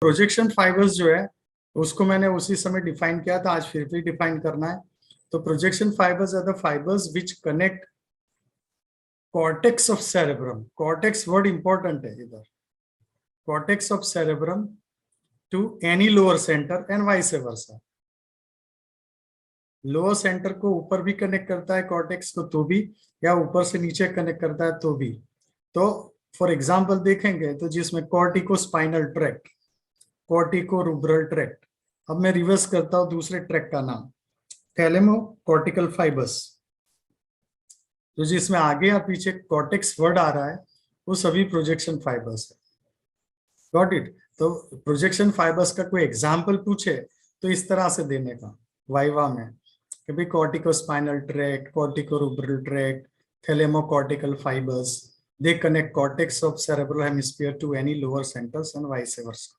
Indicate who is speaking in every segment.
Speaker 1: Projection fibres जो है उसको मैंने उसी समय डिफाइन किया था, आज फिर भी डिफाइन करना है। तो projection fibres are the fibres which connect cortex of cerebrum, cortex word important है इधर, cortex of cerebrum to any lower centre and vice versa. Lower centre को ऊपर भी कनेक्ट करता है कॉर्टेक्स को तो भी, या ऊपर से नीचे कनेक्ट करता है तो भी। तो फॉर एग्जांपल देखेंगे तो जिसमें cortico spinal tract, cortico rubral tract. अब मैं रिवर्स करता हूं दूसरे ट्रैक का नाम, थैलेमो कॉर्टिकल फाइबर्स। तो जिसमें आगे या पीछे कॉर्टेक्स वर्ड आ रहा है वो सभी प्रोजेक्शन फाइबर्स है। Got it. तो प्रोजेक्शन फाइबर्स का कोई एग्जाम्पल पूछे तो इस तरह से देने का वाइवा में कि भाई cortico spinal tract, cortico rubral tract, thalamo cortical fibres, they connect cortex of cerebral hemisphere to any lower centres and vice versa.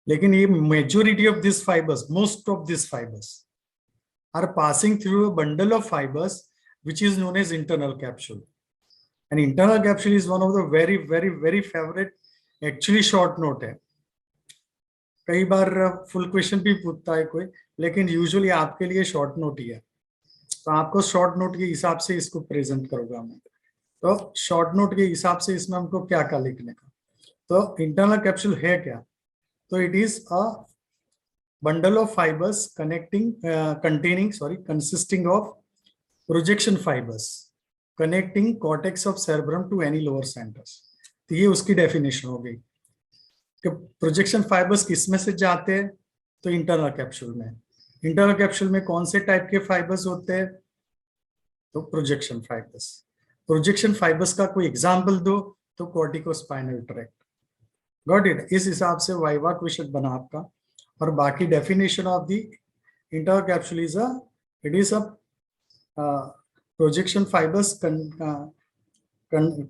Speaker 1: लेकिन ये majority of this fibres, most of this fibres are passing through a bundle of fibres which is known as internal capsule. And internal capsule is one of the very favorite actually short note है। कई बार full question भी पूछता है कोई, लेकिन usually आपके लिए short note ही है, तो आपको शॉर्ट नोट के हिसाब से इसको प्रेजेंट करूंगा मैं। तो शॉर्ट नोट के हिसाब से इसमें हमको क्या क्या लिखने का, तो इंटरनल कैप्सूल है क्या, तो it is a bundle of fibres consisting of projection fibers connecting cortex of cerebrum to any lower centers। तो ये उसकी डेफिनेशन हो गई कि प्रोजेक्शन फाइबर्स किस में से जाते हैं, तो इंटरनल कैप्सूल में। इंटरनल कैप्सूल में कौन से टाइप के फाइबर्स होते हैं, तो प्रोजेक्शन फाइबर्स। प्रोजेक्शन फाइबर्स का कोई एग्जांपल दो तो cortico spinal tract. Got it. इस हिसाब से वाइवा क्वेश्चन बना आपका। और बाकी definition of the internal capsule is a projection fibers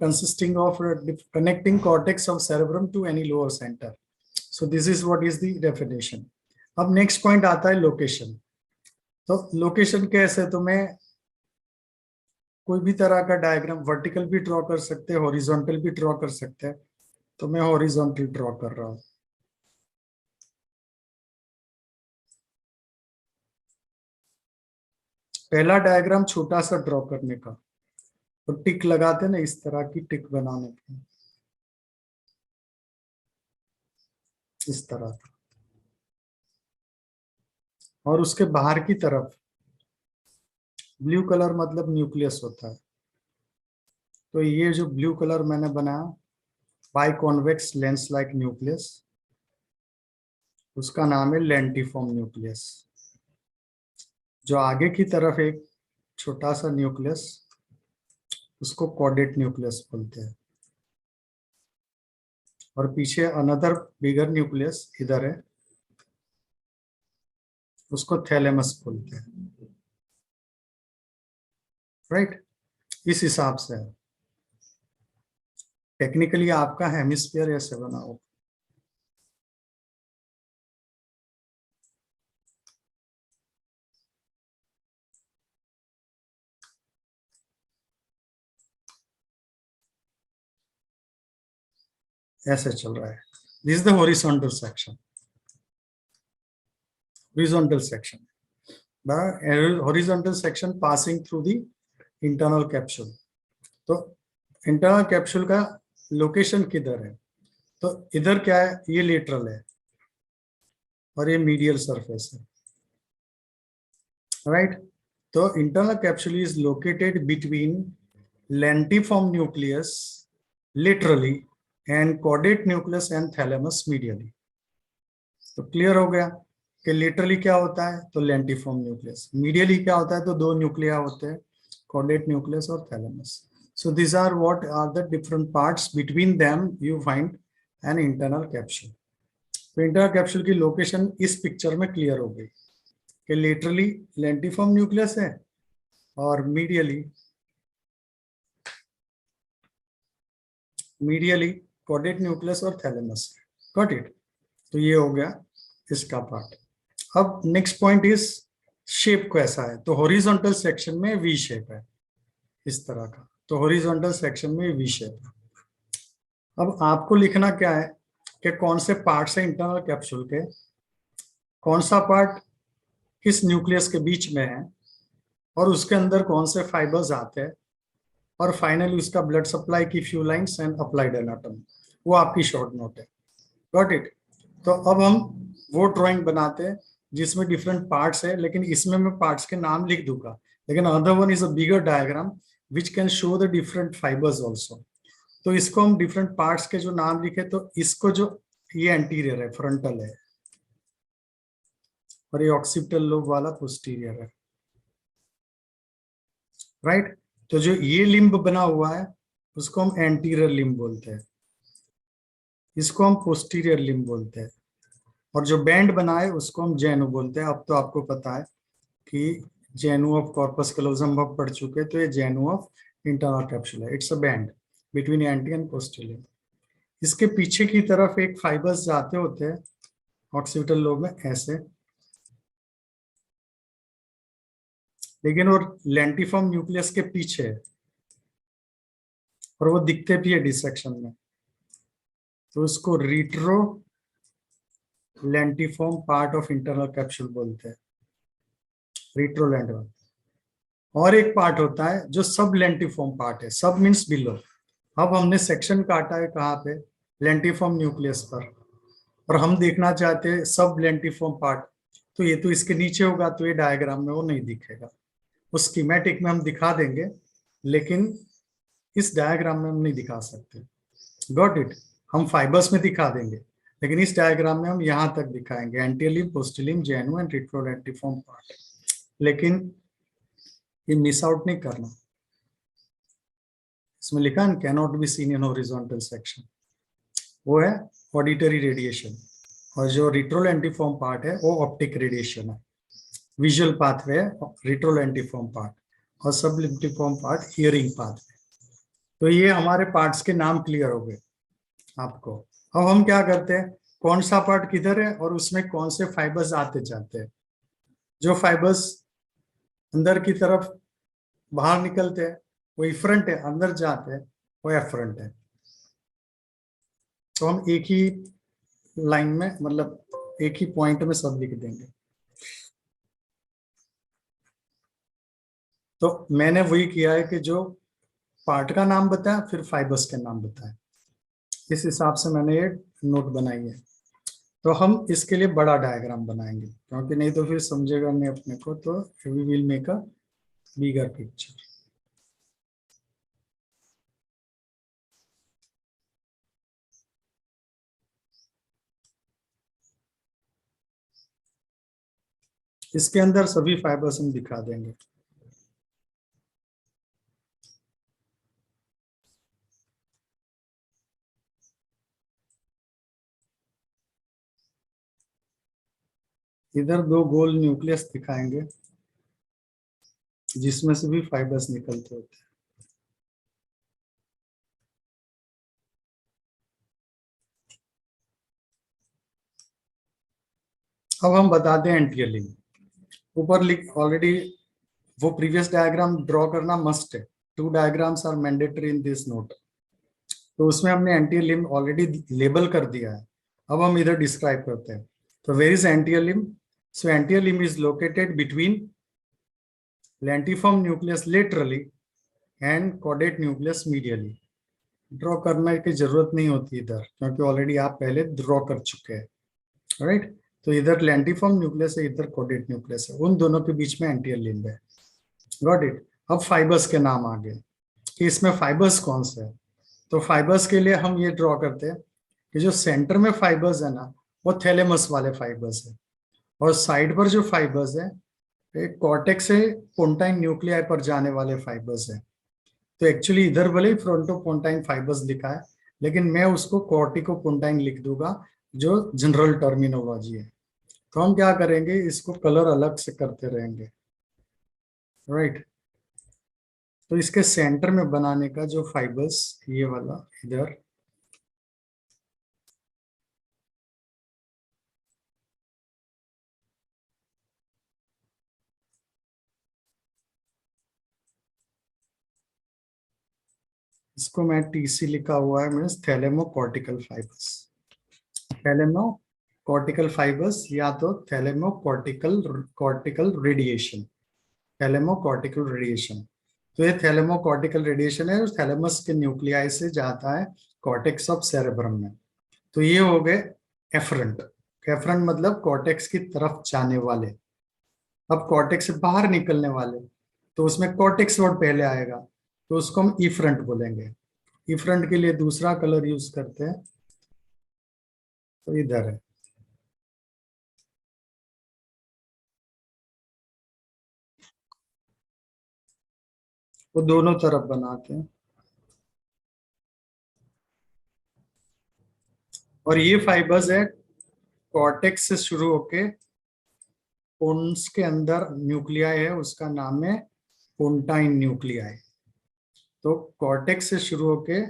Speaker 1: consisting of connecting cortex of cerebrum to any lower center. So this is what is the definition. अब next point आता है लोकेशन। तो location कैसे, तो मैं कोई भी तरह का डायग्राम वर्टिकल भी ड्रॉ कर सकते हैं, हॉरिजॉन्टल भी ड्रॉ कर सकते हैं। तो मैं हॉरिजॉन्टल ड्रॉ कर रहा हूं। पहला डायग्राम छोटा सा ड्रॉ करने का, तो टिक लगाते ना, इस तरह की टिक बनाने की, इस तरह का। और उसके बाहर की तरफ ब्लू कलर मतलब न्यूक्लियस होता है। तो ये जो ब्लू कलर मैंने बनाया, by convex lens like nucleus, उसका नाम है लेंटिफॉर्म न्यूक्लियस। जो आगे की तरफ एक छोटा सा न्यूक्लियस, उसको कॉर्डेट न्यूक्लियस बोलते हैं। और पीछे अनदर बिगर न्यूक्लियस इधर है, उसको थैलेमस बोलते हैं। राइट। इस हिसाब से टेक्निकली आपका हेमिस्फीयर ऐसे बना हो। ऐसे चल रहा है। This is the horizontal section. Horizontal section, horizontal section passing through the internal capsule. तो इंटरनल कैप्सूल का लोकेशन किधर है, तो इधर क्या है, ये लेटरल है और ये मीडियल सरफेस है। राइट। तो internal capsule is located between lentiform nucleus laterally and caudate nucleus and thalamus medially. तो क्लियर हो गया कि लेटरली क्या होता है, तो लेंटिफॉर्म न्यूक्लियस। मीडियली क्या होता है, तो दो न्यूक्लिया होते हैं, कॉर्डेट न्यूक्लियस और thalamus. So these are what are the different parts, between them you find an internal capsule। तो इंटरनल कैप्सूल की लोकेशन इस पिक्चर में क्लियर हो गई कि लेटरली लेंटिफॉर्म न्यूक्लियस है और मीडियली कॉर्डेट न्यूक्लियस और थैलेमस। Got it. तो ये हो गया इसका पार्ट। अब नेक्स्ट पॉइंट इज शेप कैसा है, तो हॉरिजॉन्टल सेक्शन में वी शेप है इस तरह का। तो हॉरिजॉन्टल सेक्शन में वी शेप है। अब आपको लिखना क्या है, कि कौन से पार्ट है इंटरनल कैप्सूल के, कौन सा पार्ट किस न्यूक्लियस के बीच में है, और उसके अंदर कौन से फाइबर्स आते हैं, और फाइनली उसका ब्लड सप्लाई की few lines and applied anatomy. वो आपकी शॉर्ट नोट है। Got it. तो अब हम वो ड्राइंग बनाते हैं जिसमें डिफरेंट पार्ट्स है, लेकिन इसमें मैं पार्ट्स के नाम लिख दूंगा, लेकिन other one is a bigger diagram which can show the different fibres also. तो इसको हम डिफरेंट पार्ट्स के जो नाम लिखे, तो इसको जो ये एंटीरियर है, फ्रंटल है, और ये ऑक्सीपिटल लोब वाला पोस्टीरियर है, राइट। तो जो ये लिम्ब बना हुआ है उसको हम एंटीरियर लिम्ब बोलते हैं, इसको हम पोस्टीरियर लिम्ब बोलते हैं, और जो बैंड बना है उसको हम जेनु बोलते हैं। अब तो आपको पता है कि जेनु ऑफ कॉर्पस क्लोजम अब पढ़ चुके हैं, तो ये जेनु ऑफ इंटरनल कैप्सूल है। It's a band between anti and posterior. इसके पीछे की तरफ एक फाइबर्स जाते होते हैं ऑक्सीपिटल लोब में ऐसे, लेकिन वो लेंटिफॉर्म न्यूक्लियस के पीछे है और वो दिखते भी है डिसेक्शन में, तो उसको retro lentiform part of internal capsule बोलते हैं, रिट्रो लेंटिफॉर्म। और एक पार्ट होता है जो सब लेंटिफॉर्म पार्ट है, सब मीन्स बिलो। अब हमने सेक्शन काटा है कहाँ पे, लेंटिफॉर्म न्यूक्लियस पर, और हम देखना चाहते हैं सब लेंटिफॉर्म पार्ट, तो ये तो इसके नीचे होगा, तो ये डायग्राम में वो नहीं दिखेगा। उस स्कीमेटिक में हम दिखा देंगे, लेकिन इस डायग्राम में हम नहीं दिखा सकते। Got it. हम फाइबर्स में दिखा देंगे, लेकिन इस डायग्राम में हम यहाँ तक दिखाएंगे, एंटीलिम, पोस्टिलिम, जेनु एंड रिट्रोलेंटिफॉर्म पार्ट। लेकिन ये मिस आउट नहीं करना, इसमें लिखा है can not be seen in horizontal section, वो है ऑडिटरी रेडिएशन। और जो रिट्रोलेंटिफॉर्म पार्ट है वो ऑप्टिक रेडिएशन है, विजुअल पाथवे है रिट्रोलेंटिफॉर्म पार्ट, और सबलिंटिफॉर्म पार्ट हियरिंग पाथवे। तो ये हमारे पार्ट्स के नाम क्लियर हो गए आपको। अब हम क्या करते हैं, कौन सा पार्ट किधर है और उसमें कौन से फाइबर्स आते जाते हैं। जो फाइबर्स अंदर की तरफ बाहर निकलते हैं वो इफ्रंट है, अंदर जाते हैं वो एफ्रंट है। तो हम एक ही लाइन में, मतलब एक ही पॉइंट में सब लिख देंगे। तो मैंने वही किया है कि जो पार्ट का नाम बताया फिर फाइबर्स के नाम बताया, इस हिसाब से मैंने ये नोट बनाई है। तो हम इसके लिए बड़ा डायग्राम बनाएंगे, क्योंकि नहीं तो फिर समझेगा नहीं अपने को, तो we will make a bigger picture. इसके अंदर सभी फाइबर्स हम दिखा देंगे। इधर दो गोल न्यूक्लियस दिखाएंगे जिसमें से भी फाइबर्स निकलते होते हैं। अब हम बताते हैं एंटीरियर लिंब। ऊपर लिख ऑलरेडी, वो प्रीवियस डायग्राम ड्रॉ करना मस्ट है। 2 diagrams are mandatory in this note. तो उसमें हमने एंटीरियर लिंब ऑलरेडी लेबल कर दिया है। अब हम इधर डिस्क्राइब करते हैं। तो where is anterior limb? So anterior limb is located between lentiform nucleus laterally and caudate nucleus medially. Draw करने की जरूरत नहीं होती इधर, क्योंकि ऑलरेडी आप पहले ड्रॉ कर चुके हैं, राइट। तो इधर लेंटिफॉर्म न्यूक्लियस है, इधर कॉर्डेट न्यूक्लियस है, उन दोनों के बीच में एंटीरियर लिंब है। Got it. अब फाइबर्स के नाम आ गए कि इसमें फाइबर्स कौन से है। तो फाइबर्स के लिए हम ये ड्रॉ करते हैं कि जो सेंटर में फाइबर्स है ना, वो थैलेमस वाले फाइबर्स है, और साइड पर जो फाइबर्स है एक कॉर्टेक्स से पोंटाइन न्यूक्लियाई पर जाने वाले फाइबर्स है। तो एक्चुअली इधर भले ही फ्रंटोपोंटाइन फाइबर्स लिखा है, लेकिन मैं उसको कॉर्टिकोपोंटाइन लिख दूंगा, जो जनरल टर्मिनोलॉजी है। तो हम क्या करेंगे, इसको कलर अलग से करते रहेंगे, राइट। तो इसके सेंटर में बनाने का जो फाइबर्स, ये वाला इधर, इसको मैं टीसी लिखा हुआ है, means thalamo cortical fibres. Thalamo cortical fibres या तो thalamo cortical radiation, thalamo cortical radiation. तो ये थैलेमो कॉर्टिकल रेडिएशन है, थैलेमस के न्यूक्लियाई से जाता है कॉर्टेक्स ऑफ सेरेब्रम में। तो ये हो गए एफरेंट। एफरेंट मतलब कॉर्टेक्स की तरफ जाने वाले। अब कॉर्टेक्स से बाहर निकलने वाले, तो उसमें कॉर्टेक्स वर्ड पहले आएगा, तो उसको हम इफरेंट बोलेंगे। इफरेंट के लिए दूसरा कलर यूज करते हैं, तो इधर है। वो दोनों तरफ बनाते हैं। और ये फाइबर्स है कॉर्टेक्स से शुरू होके पोन्स के अंदर न्यूक्लियाई है, उसका नाम है पोन्टाइन न्यूक्लियाई। तो कॉर्टेक्स से शुरू होके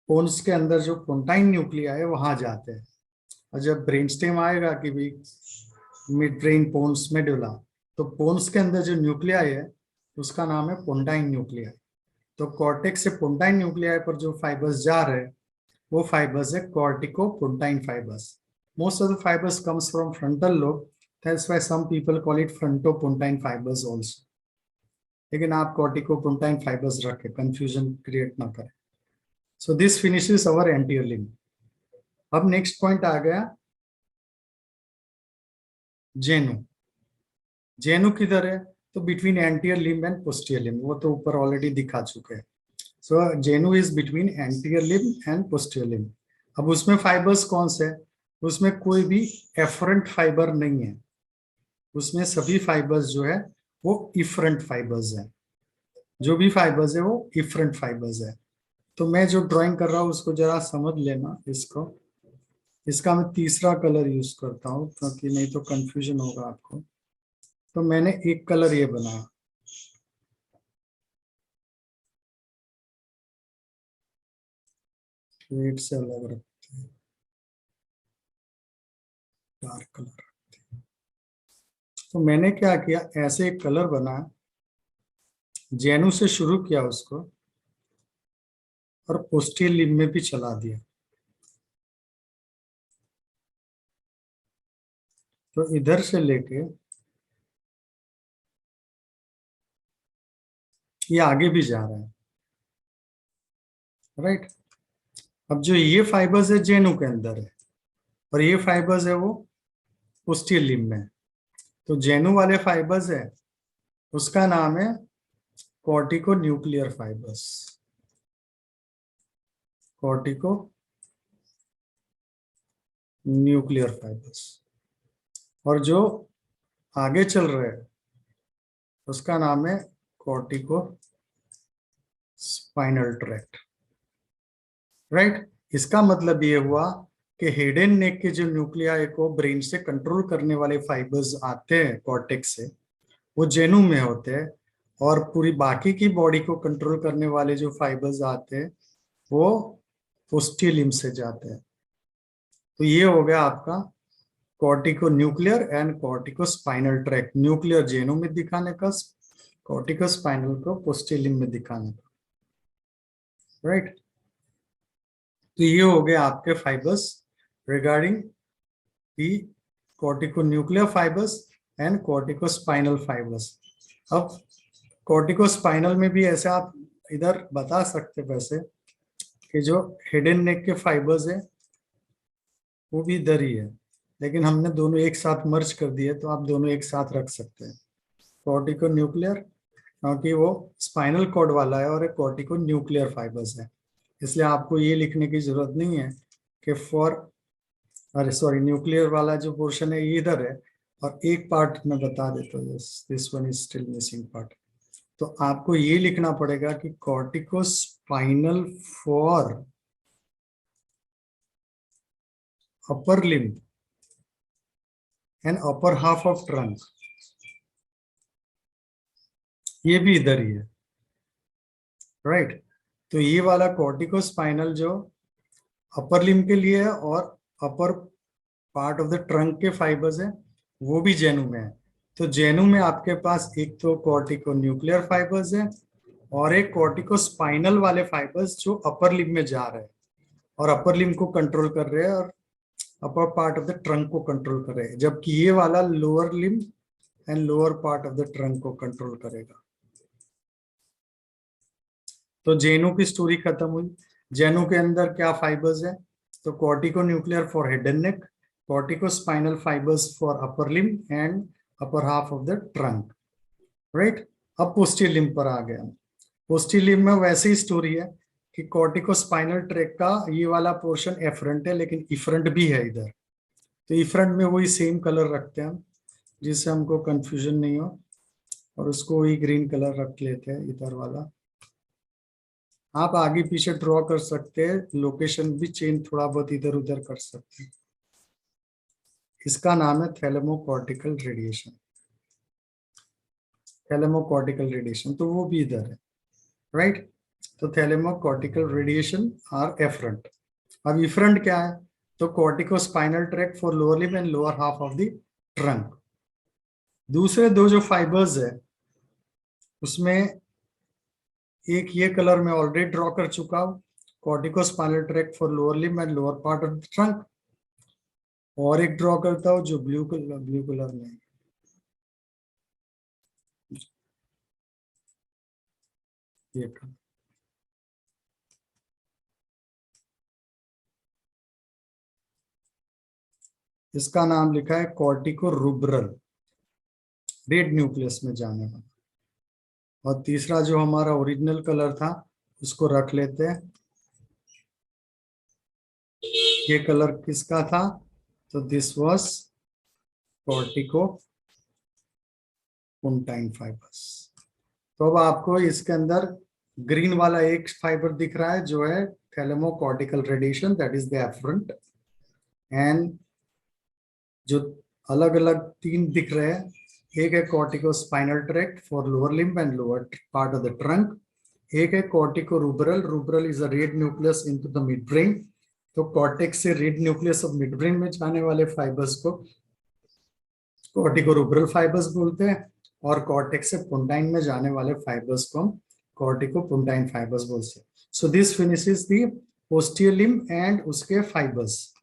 Speaker 1: पोन्स के अंदर जो पोन्टाइन न्यूक्लियाई है वहां जाते हैं। और जब ब्रेन स्टेम आएगा कि भाई मिड ब्रेन पोन्स मेडुला, तो पोन्स के अंदर जो न्यूक्लियाई है उसका नाम है पोन्टाइन न्यूक्लियाई। तो कॉर्टेक्स से पोन्टाइन न्यूक्लियाई पर जो फाइबर्स जा रहे हैं वो फाइबर्स है cortico pontine fibres. Most of the fibres comes from frontal lobe, that's why some people call it fronto pontine fibres also. लेकिन आप कॉर्टिको पोन्टाइन फाइबर्स रखें, कंफ्यूजन क्रिएट ना करें। So this finishes our anterior limb. अब next point आ गया genu. Genu किधर है? तो between anterior limb and posterior limb, वो तो ऊपर ऑलरेडी दिखा चुके हैं। So genu is between anterior limb and posterior limb. अब उसमें फाइबर्स कौन से? उसमें कोई भी एफरेंट फाइबर नहीं है, उसमें सभी फाइबर्स जो है वो इफरेंट फाइबर्स है। जो भी फाइबर्स है वो इफरेंट फाइबर्स है। तो मैं जो ड्राइंग कर रहा हूँ उसको जरा समझ लेना इसको। इसका मैं तीसरा कलर यूज करता हूँ क्योंकि नहीं तो कंफ्यूजन होगा आपको। तो मैंने एक कलर ये बनाया, रेड से अलग रखते हैं, डार्क कलर। तो मैंने क्या किया, ऐसे एक कलर बनाया, जेनु से शुरू किया उसको और पोस्टीरियर लिम्ब में भी चला दिया। तो इधर से लेके ये आगे भी जा रहा है, राइट। अब जो ये फाइबर्स है जेनु के अंदर है और ये फाइबर्स है वो पोस्टीरियर लिम्ब में। तो जेनु वाले फाइबर्स है उसका नाम है cortico nuclear fibres, cortico nuclear fibres. और जो आगे चल रहे हैं उसका नाम है कॉर्टिको स्पाइनल ट्रैक्ट, राइट। इसका मतलब ये हुआ कि हेड एंड नेक के जो न्यूक्लियाई को ब्रेन से कंट्रोल करने वाले फाइबर्स आते हैं कॉर्टेक्स से, वो जेनु में होते हैं। और पूरी बाकी की बॉडी को कंट्रोल करने वाले जो फाइबर्स आते हैं वो पोस्टीरियर लिम्ब से जाते हैं। तो ये हो गया आपका cortico nuclear and cortico spinal tract. Nuclear genu में दिखाने का, कॉर्टिको स्पाइनल को पोस्टीरियर लिम्ब में दिखाने का, राइट। तो ये हो गए आपके fibres regarding the cortico nuclear fibres and cortico spinal fibres. अब कॉर्टिको स्पाइनल में भी ऐसे आप इधर बता सकते वैसे कि जो हेड एंड नेक के फाइबर्स है वो भी इधर ही है, लेकिन हमने दोनों एक साथ मर्ज कर दिए, तो आप दोनों एक साथ रख सकते हैं। कॉर्टिको न्यूक्लियर क्योंकि वो स्पाइनल कॉर्ड वाला है और एक कॉर्टिको न्यूक्लियर फाइबर्स है, इसलिए आपको ये लिखने की जरूरत नहीं है कि अरे सॉरी, न्यूक्लियर वाला जो पोर्शन है ये इधर है और एक पार्ट मैं बता देता हूँ, this one is still missing part. तो आपको ये लिखना पड़ेगा कि cortico spinal for upper limb and upper half of trunk, ये भी इधर ही है, राइट। तो ये वाला कॉर्टिको स्पाइनल जो अपर लिम्ब के लिए है और upper part of the trunk के फाइबर्स है वो भी जेनु में है। तो जेनु में आपके पास एक तो कॉर्टिको न्यूक्लियर फाइबर्स है और एक कॉर्टिको स्पाइनल वाले फाइबर्स जो अपर लिम्ब में जा रहे हैं और अपर लिम्ब को कंट्रोल कर रहे हैं और upper part of the trunk को कंट्रोल करेगा, जबकि ये वाला lower limb and lower part of the trunk को कंट्रोल करेगा। तो जेनू की स्टोरी खत्म हुई। जेनू के अंदर क्या फाइबर्स है? तो cortico nuclear for head and neck, cortico spinal fibres for upper limb and upper half of the trunk, right. अब पोस्टीरियर लिम्ब पर आ गया। पोस्टीरियर लिम्ब में वैसे ही स्टोरी है कि कॉर्टिको स्पाइनल ट्रैक का ये वाला पोर्शन एफरंट है, लेकिन इफरंट भी है इधर। तो इफरंट में वही सेम कलर रखते हैं हम, जिससे हमको कंफ्यूजन नहीं हो, और उसको वही ग्रीन कलर रख लेते हैं इधर वाला। आप आगे पीछे ड्रॉ कर सकते हैं, लोकेशन भी चेंज थोड़ा बहुत इधर उधर कर सकते हैं। इसका नाम है थैलेमोकॉर्टिकल रेडिएशन। थैलेमोकॉर्टिकल रेडिएशन, तो वो भी इधर है, राइट। तो थैलेमोकॉर्टिकल रेडिएशन आर एफरंट। अब इफरंट क्या है? तो cortico spinal track for lower limb and lower half of the trunk. दूसरे दो जो फाइबर्स है उसमें एक ये कलर में ऑलरेडी ड्रॉ कर चुका हूं, cortico spinal track for lower limb and lower part of the trunk. और एक ड्रॉ करता हूं जो ब्लू कलर में, ये इसका नाम लिखा है कॉर्टिको रूब्रल, रेड न्यूक्लियस में जाने वाला। और तीसरा जो हमारा ओरिजिनल कलर था उसको रख लेते हैं। ये कलर किसका था? तो दिस वाज कॉर्टिको पुंटाइन फाइबर्स। तो अब आपको इसके अंदर ग्रीन वाला एक फाइबर दिख रहा है जो है thalamocortical radiation, that is the afferent. And जो अलग अलग तीन दिख रहे हैं, एक है cortico spinal tract for lower limb and lower part of the trunk, एक है cortico rubral. Rubral is a red nucleus into the midbrain. तो कॉर्टेक्स से red nucleus of midbrain में जाने वाले फाइबर्स को कॉर्टिको रूब्रल फाइबर्स बोलते हैं, और कॉर्टेक्स से पुंटाइन में जाने वाले फाइबर्स को हम कॉर्टिको पुंटाइन फाइबर्स बोलते हैं। सो this finishes the posterior limb and उसके फाइबर्स,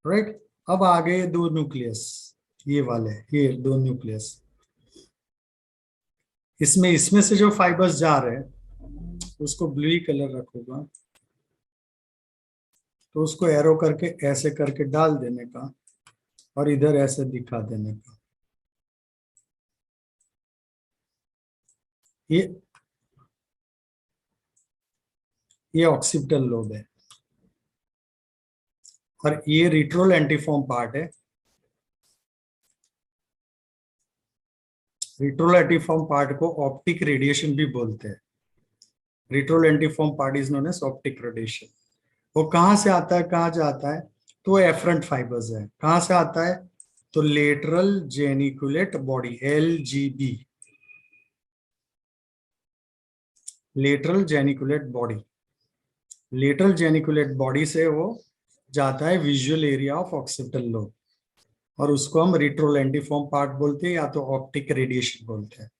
Speaker 1: राइट। अब आ गए दो न्यूक्लियस, ये वाले, ये दो न्यूक्लियस। इसमें से जो फाइबर्स जा रहे हैं उसको ब्लू कलर रखूंगा, तो उसको एरो करके ऐसे करके डाल देने का और इधर ऐसे दिखा देने का। ये ऑक्सीपिटल लोब है और ये रिट्रोल एंटीफॉर्म पार्ट है। रिट्रोल एंटीफॉर्म पार्ट को ऑप्टिक रेडिएशन भी बोलते हैं। Retrolentiform part is known as optic radiation. वो कहां से आता है, कहां जाता है? तो एफरंट फाइबर्स है। कहां से आता है? तो lateral geniculate body, LGB, lateral geniculate body. Lateral geniculate body से वो जाता है visual area of occipital lobe, और उसको हम रिट्रोलेंटिफॉर्म पार्ट बोलते हैं या तो ऑप्टिक रेडिएशन बोलते हैं।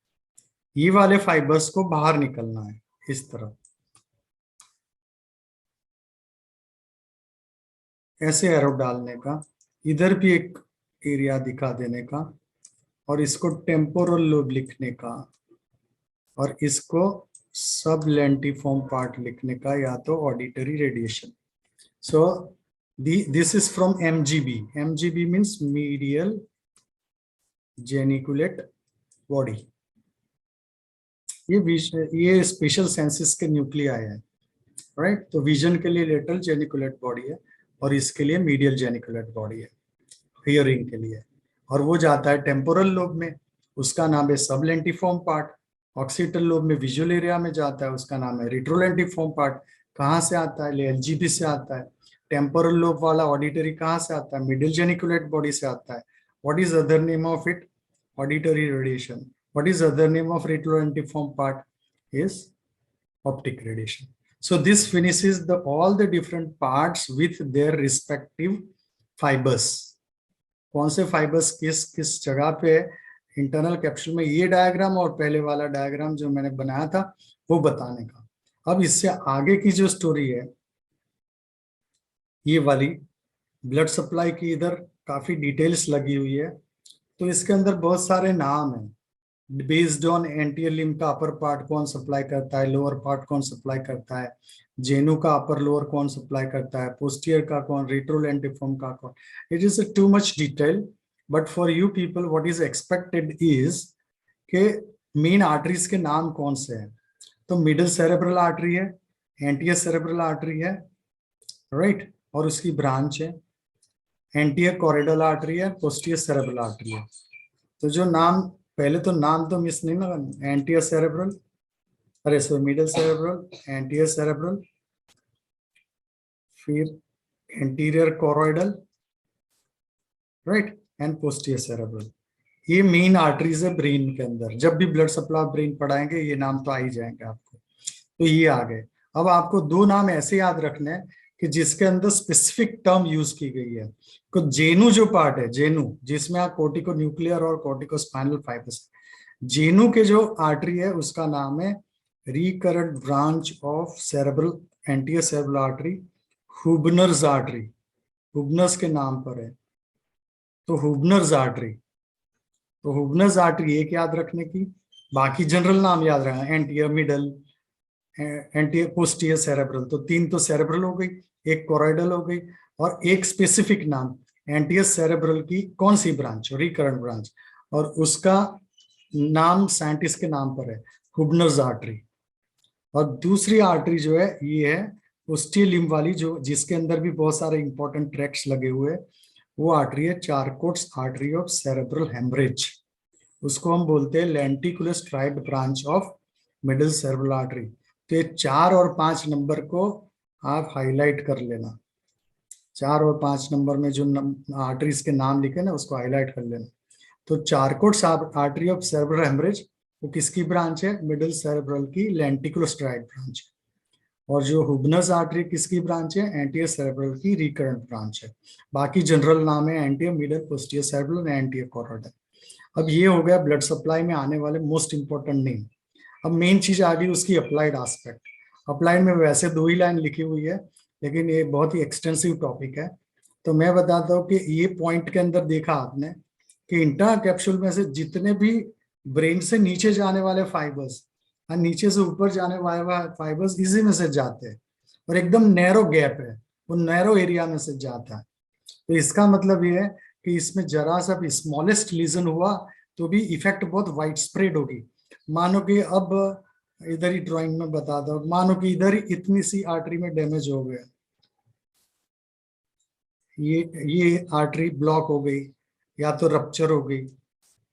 Speaker 1: ये वाले फाइबर्स को बाहर निकलना है इस तरह, ऐसे एरो डालने का, इधर भी एक एरिया दिखा देने का, और इसको टेम्पोरल लोब लिखने का, और इसको सब लेंटिफॉर्म पार्ट लिखने का, या तो auditory radiation. So this is from MGB. MGB means medial geniculate body. ये स्पेशल सेंसिस के न्यूक्लियाई है, राइट। तो विजन के लिए लेटरल जेनिकुलेट बॉडी है और इसके लिए मीडियल जेनिकुलेट बॉडी है हियरिंग के लिए, और वो जाता है टेम्पोरल लोब में, उसका नाम है सबलेंटिफॉर्म पार्ट। ऑक्सीपिटल लोब में विजुअल एरिया में जाता है, उसका नाम है रिट्रोलेंटिफॉर्म पार्ट। कहाँ से आता है? LGB से आता है। टेम्पोरल लोब वाला ऑडिटरी कहाँ से आता है? मिडिल जेनिकुलेट बॉडी से आता है। What is other name of it? Auditory radiation. What is other name of retrolentiform part? Is optic radiation. So this finishes all the different parts with their respective fibers. कौन से fibres किस किस जगह पे internal capsule में, ये diagram और पहले वाला डायग्राम जो मैंने बनाया था वो बताने का। अब इससे आगे की जो स्टोरी है ये वाली, ब्लड सप्लाई की इधर काफी डिटेल्स लगी हुई है। तो इसके अंदर बहुत सारे नाम हैं बेस्ड ऑन एंटीरियर लिम्ब का अपर पार्ट कौन सप्लाई करता है, लोअर पार्ट कौन सप्लाई करता है, जेनु का अपर लोअर कौन सप्लाई करता है, पोस्टियर का कौन, रेट्रोलेंटिफॉर्म का कौन। It is too much detail, but for you people what is expected is के मेन आर्टरीज के नाम कौन से हैं। तो मिडिल सेरेब्रल आर्टरी है, एंटीरियर सेरेब्रल आर्टरी है, राइट, और उसकी ब्रांच है, एंटीरियर कॉरिडल आर्टरी है, पोस्टीरियर सेरेब्रल आर्टरी है। तो जो नाम, पहले तो नाम तो मिस नहीं ना, एंटीरियर सेरेब्रल, अरे so middle cerebral, anterior cerebral, फिर anterior choroidal, right, and posterior cerebral. ये मेन आर्टरीज है ब्रेन के अंदर। जब भी ब्लड सप्लाई ब्रेन पढ़ाएंगे ये नाम तो आ ही जाएंगे आपको। तो ये आ गए। अब आपको दो नाम ऐसे याद रखने हैं कि जिसके अंदर स्पेसिफिक टर्म यूज की गई है। तो जेनु जो पार्ट है, जेनु जिसमें आप कोर्टिको न्यूक्लियर और कोर्टिको स्पाइनल फाइबर्स, जेनु के जो आर्टरी है उसका नाम है recurrent branch of cerebral anterior cerebral artery, Heubner's artery, Heubner's के नाम पर है। तो हुबनर्स आर्टरी, तो हुबनर्स आर्टरी एक याद रखने की, बाकी जनरल नाम याद रखना, anterior, middle, anterior, posterior, cerebral. तो तीन तो सेरेब्रल हो गई, एक कोराइडल हो गई, और एक स्पेसिफिक नाम एंटीरियर सेरेब्रल की कौन सी ब्रांच, रिकरेंट ब्रांच, और उसका नाम साइंटिस्ट के नाम पर है, हुबनर्स आर्टरी। और दूसरी आर्टरी जो है ये है पोस्टीरियर लिम्ब वाली, जो जिसके अंदर भी बहुत सारे इंपॉर्टेंट ट्रैक्ट्स लगे हुए हैं, वो आर्टरी है चारकोट्स आर्टरी ऑफ सेरेब्रल हेमरेज। उसको हम बोलते हैं lenticular striate branch of middle cerebral artery. तो ये 4 और 5 नंबर को आप हाईलाइट कर लेना। 4 और 5 नंबर में जो आर्टरीज के नाम लिखे ना उसको हाईलाइट कर लेना। तो Charcot's artery of cerebral haemorrhage वो किसकी ब्रांच है, मिडिल सेरेब्रल की लेंटिकुलर स्ट्राइप्ड ब्रांच। और जो हुबनर्स आर्टरी किसकी ब्रांच है, एंटीरियर सेरेब्रल की रिकरेंट ब्रांच है। बाकी जनरल नाम है anterior, middle, posterior cerebral, anterior choroidal. अब ये हो गया ब्लड सप्लाई में आने वाले मोस्ट इंपॉर्टेंट नेम। अब मेन चीज आ गई उसकी अप्लाइड एस्पेक्ट। अप्लाइड में वैसे 2 ही लाइन लिखी हुई है, लेकिन ये बहुत ही एक्सटेंसिव टॉपिक है। तो मैं बताता हूँ कि ये पॉइंट के अंदर देखा आपने कि इंटरनल कैप्सूल में से जितने भी ब्रेन से नीचे जाने वाले फाइबर्स और नीचे से ऊपर जाने वाले फाइबर्स इसी में से जाते हैं, और एकदम नैरो गैप है, वो नैरो एरिया में से जाता है। तो इसका मतलब ये है कि इसमें जरा सा भी स्मॉलेस्ट लीजन हुआ तो भी इफेक्ट बहुत वाइड स्प्रेड होगी। मानो कि अब इधर ही ड्राइंग में बता दो, मानो कि इधर ही इतनी सी आर्टरी में डैमेज हो गया, ये आर्टरी ब्लॉक हो गई या तो रप्चर हो गई,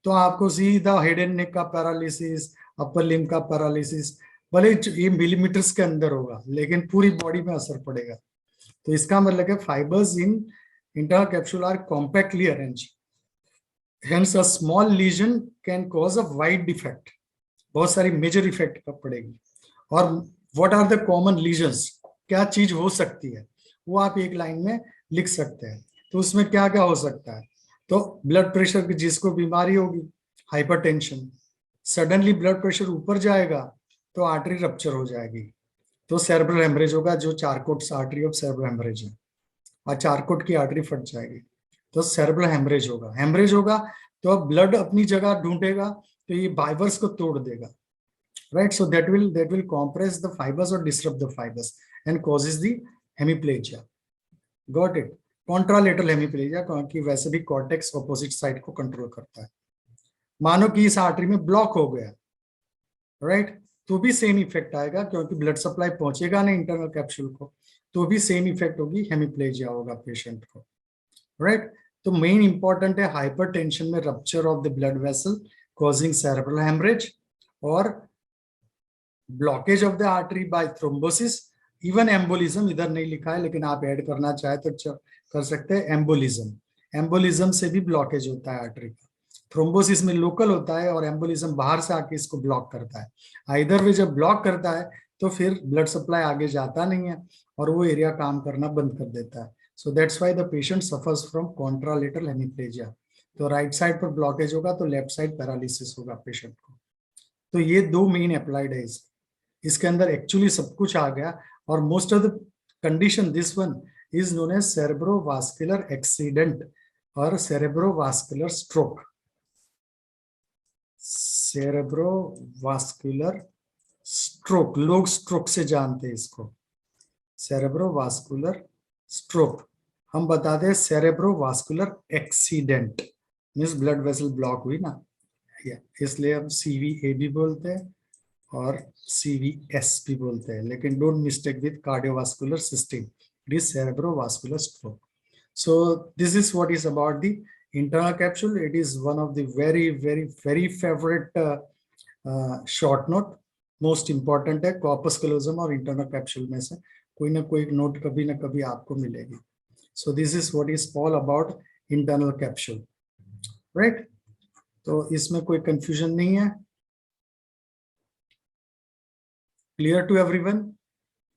Speaker 1: तो आपको सीधा हेड एंड नेक का पैरालिसिस, अपर लिम्ब का पैरालिसिस, भले ये मिलीमीटर्स के अंदर होगा लेकिन पूरी बॉडी में असर पड़ेगा। तो इसका मतलब है fibres in internal capsule are compactly arrange, hence a small lesion can cause a wide defect, बहुत सारी मेजर इफेक्ट पड़ेगी। और what are the common lesions, क्या चीज हो सकती है वो आप एक लाइन में लिख सकते हैं। तो उसमें क्या क्या हो सकता है, तो ब्लड प्रेशर की जिसको बीमारी होगी, हाइपरटेंशन, सडनली ब्लड प्रेशर ऊपर जाएगा तो आर्टरी रप्चर हो जाएगी, तो सेरेब्रल हेमरेज होगा, जो चारकोट्स आर्टरी ऑफ सेरेब्रल हेमरेज है, और चारकोट की आर्टरी फट जाएगी तो सेरेब्रल हेमरेज होगा। हेमरेज होगा तो ब्लड अपनी जगह ढूंढेगा, तो ये फाइबर्स को तोड़ देगा, right? So that will compress the fibers or disrupt the fibers and causes the hemiplegia. Got it? Contralateral hemiplegia, क्योंकि वैसे भी कॉर्टेक्स ऑपोजिट साइड को कंट्रोल करता है। मानो कि इस आर्टरी में ब्लॉक हो गया, राइट, तो भी सेम इफेक्ट आएगा, क्योंकि ब्लड सप्लाई पहुंचेगा ना इंटरनल कैप्सूल को, तो भी सेम इफेक्ट होगी, हेमिप्लेजिया होगा पेशेंट को, राइट। तो मेन इंपॉर्टेंट है हाइपरटेंशन में rupture of the blood vessel causing cerebral haemorrhage, और blockage of the artery by thrombosis, even embolism इधर नहीं लिखा है लेकिन आप ऐड करना चाहे तो कर सकते हैं, एम्बोलिज्म, एम्बोलिज्म से भी ब्लॉकेज होता है आर्टरी का। थ्रोम्बोसिस में लोकल होता है और एम्बोलिज्म बाहर से आके इसको ब्लॉक करता है। इधर वे जब ब्लॉक करता है तो फिर ब्लड सप्लाई आगे जाता नहीं है और वो एरिया काम करना बंद कर देता है। So that's why the patient suffers from contralateral hemiplegia. तो राइट साइड पर ब्लॉकेज होगा तो लेफ्ट साइड पैरालिसिस होगा पेशेंट को। तो ये 2 मेन अप्लाइड है इसके अंदर एक्चुअली सब कुछ आ गया। और most of the condition this one is known as cerebrovascular accident or cerebrovascular stroke. cerebrovascular stroke, लोग stroke से जानते हैं इसको, cerebrovascular stroke. हम बता दें cerebrovascular accident means blood vessel block हुई ना, इसलिए हम CVA भी बोलते हैं और CVS भी बोलते हैं, लेकिन don't mistake with cardiovascular system. It is cerebrovascular stroke. So this is what is about the internal capsule. It is one of the very favorite short note, most important है. corpus callosum और internal capsule में से कोई ना कोई note कभी ना कभी आपको मिलेगी. So this is what is all about internal capsule, right? तो इसमें कोई confusion नहीं है. Clear to everyone?